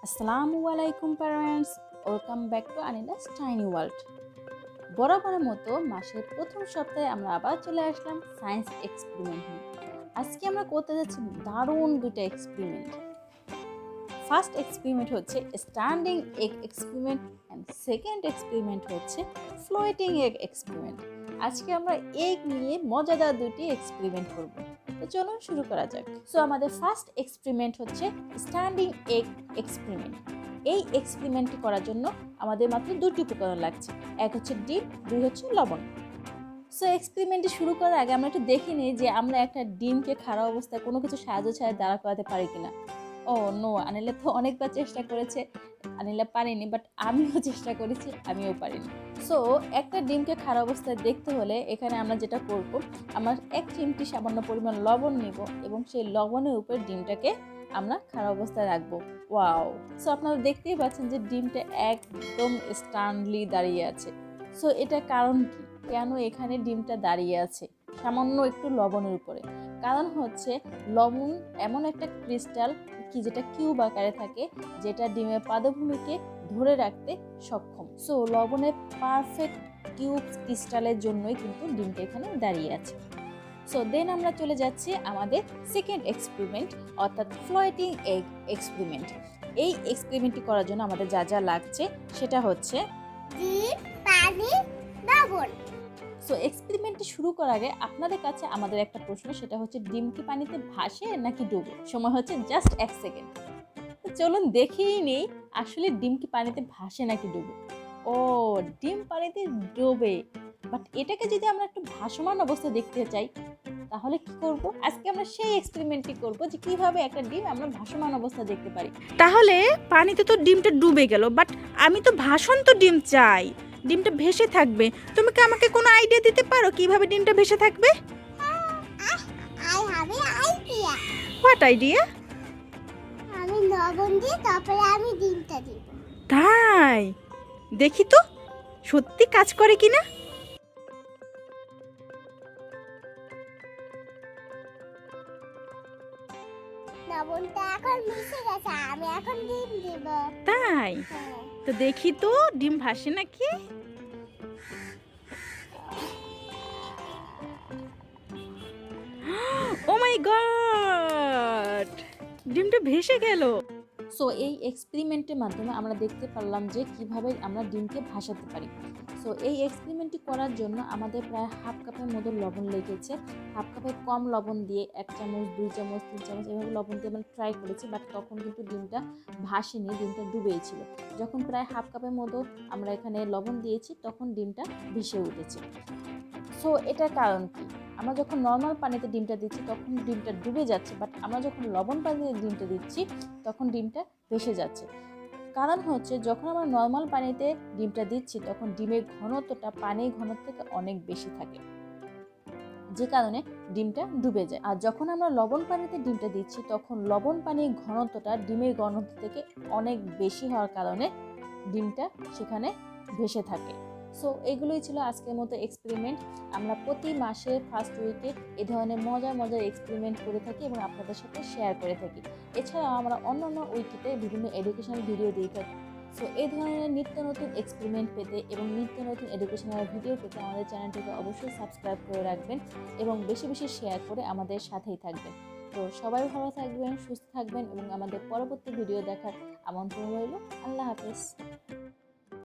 আসসালামু আলাইকুম parents, welcome back to Anila's tiny world. বরাবরের মতো মাসের প্রথম সপ্তাহে আমরা আবার চলে আসলাম সায়েন্স এক্সপেরিমেন্ট নিয়ে। আজকে আমরা করতে যাচ্ছি দারুণ দুটো এক্সপেরিমেন্ট। ফার্স্ট এক্সপেরিমেন্ট হচ্ছে standing egg experiment and second experiment হচ্ছে ফ্লোটিং এগ এক্সপেরিমেন্ট। আজকে আমরা এগ নিয়ে মজাদার দুটি এক্সপেরিমেন্ট করব। তো চলুন শুরু করা যাক। সো আমাদের ফার্স্ট এক্সপেরিমেন্ট হচ্ছে স্ট্যান্ডিং এগ এক্সপেরিমেন্ট। এই এক্সপেরিমেন্টটি করার জন্য আমাদের মাত্র দুটি উপকরণ লাগছে, এক হচ্ছে ডিম, দুই হচ্ছে লবণ। সো এক্সপেরিমেন্টটি শুরু করার আগে আমরা একটু দেখে নিই যে আমরা একটা ডিমকে খারাপ অবস্থায় কোনো কিছু সাহায্য ছাড়া দাঁড়া করাতে পারি কিনা। ও নো, আনিলা তো অনেকবার চেষ্টা করেছে, আনিলা পারিনি, বাট আমিও চেষ্টা করেছি, আমিও পারিনি। সো একটা ডিমকে খারাপ অবস্থায় দেখতে হলে এখানে আমরা যেটা করব, আমরা এক চিমটি সামান্য পরিমাণ লবণ নেব এবং সেই লবণের উপর ডিমটাকে আমরা খারাপ অবস্থায় রাখবো। ওয়াও! সো আপনারা দেখতেই পাচ্ছেন যে ডিমটা একদম স্ট্যান্ডলি দাঁড়িয়ে আছে। সো এটার কারণ কি, কেন এখানে ডিমটা দাঁড়িয়ে আছে সামান্য একটু লবণের উপরে? কারণ হচ্ছে লবণ এমন একটা ক্রিস্টাল কি যেটা কিউব আকারে থাকে, যেটা ডিমের পাদভূমিকে ধরে রাখতে সক্ষম। সো লবণের পারফেক্ট কিউব ক্রিস্টালের জন্যই কিন্তু ডিমটা এখানে দাঁড়িয়ে আছে। সো দেন আমরা চলে যাচ্ছি আমাদের সেকেন্ড এক্সপেরিমেন্ট, অর্থাৎ ফ্লোটিং এগ এক্সপেরিমেন্ট। এই এক্সপেরিমেন্টটি করার জন্য আমাদের যা যা লাগছে সেটা হচ্ছে ডিম, পানি, লবণ। সো এক্সপেরিমেন্টটি শুরু করার আগে আপনাদের কাছে আমাদের একটা প্রশ্ন, সেটা হচ্ছে ডিম কি পানিতে ভাসে নাকি ডুবে? সময় হচ্ছে জাস্ট 1 সেকেন্ড। তো চলুন দেখেই নেই আসলে ডিম কি পানিতে ভাসে নাকি ডুবে। ও, ডিম পানিতে ডুবে। বাট এটাকে যদি আমরা একটু ভাসমান অবস্থায় দেখতে চাই তাহলে কি করব? আজকে আমরা সেই এক্সপেরিমেন্টটি করব যে কিভাবে একটা ডিম আমরা ভাসমান অবস্থায় দেখতে পারি। তাহলে পানিতে তো ডিমটা ডুবে গেল, বাট আমি তো ভাসন্ত ডিম চাই, ডিমটা ভেসে থাকবে। তুমি কি আমাকে কোনো আইডিয়া দিতে পারো কিভাবে ডিমটা ভেসে থাকবে? I have an idea. What idea? আমি লবণ দিয়ে তারপরে আমি ডিমটা দিব। তাই দেখি তো সত্যি কাজ করে কিনা। লবণটা এখন মিশে গেছে, আমি এখন ডিম দিব। তাই হ্যাঁ। তো দেখি তো ডিম ভাসে নাকি। ও মাই গড, ডিমটা ভেসে গেল। সো এই এক্সপেরিমেন্টের মাধ্যমে আমরা দেখতে পারলাম যে কিভাবে আমরা ডিমকে ভাসাতে পারি। সো এই এক্সপেরিমেন্টটি করার জন্য আমাদের প্রায় হাফ কাপের মতো লবণ লেগেছে। হাফ কাপের কম লবণ দিয়ে 1 চামচ, 2 চামচ, 3 চামচ এভাবে লবণ দিয়ে আমরা ট্রাই করেছি, বাট তখন কিন্তু ডিমটা ভাসেনি, ডিমটা ডুবেই ছিল। যখন প্রায় হাফ কাপের মতো আমরা এখানে লবণ দিয়েছি তখন ডিমটা ভেসে উঠেছে। সো এটার কারণ কি? আমরা যখন নর্মাল পানিতে ডিমটা দিচ্ছি তখন ডিমটা ডুবে যাচ্ছে, বাট আমরা যখন লবণ পানিতে ডিমটা দিচ্ছি তখন ডিমটা ভেসে যাচ্ছে। কারণ হচ্ছে যখন আমরা নর্মাল পানিতে ডিমটা দিচ্ছি তখন ডিমের ঘনত্বটা পানির ঘনত্ব থেকে অনেক বেশি থাকে, যে কারণে ডিমটা ডুবে যায়। আর যখন আমরা লবণ পানিতে ডিমটা দিচ্ছি তখন লবণ পানির ঘনত্বটা ডিমের ঘনত্ব থেকে অনেক বেশি হওয়ার কারণে ডিমটা সেখানে ভেসে থাকে। সো এগুলোই ছিল আজকের মতো এক্সপেরিমেন্ট। আমরা প্রতি মাসের ফার্স্ট উইকে এই ধরনের মজার মজার এক্সপেরিমেন্ট করে থাকি এবং আপনাদের সাথে শেয়ার করে থাকি। এছাড়াও আমরা অন্যান্য উইকিতে বিভিন্ন এডুকেশনাল ভিডিও দিয়ে থাকি। সো এই ধরনের নিত্য নতুন এক্সপেরিমেন্ট পেতে এবং নিত্য নতুন এডুকেশনাল ভিডিও পেতে আমাদের চ্যানেলটিকে অবশ্যই সাবস্ক্রাইব করে রাখবেন এবং বেশি বেশি শেয়ার করে আমাদের সাথেই থাকবেন। তো সবাই ভালো থাকবেন, সুস্থ থাকবেন এবং আমাদের পরবর্তী ভিডিও দেখার আমন্ত্রণ রইল। আল্লাহ হাফেজ।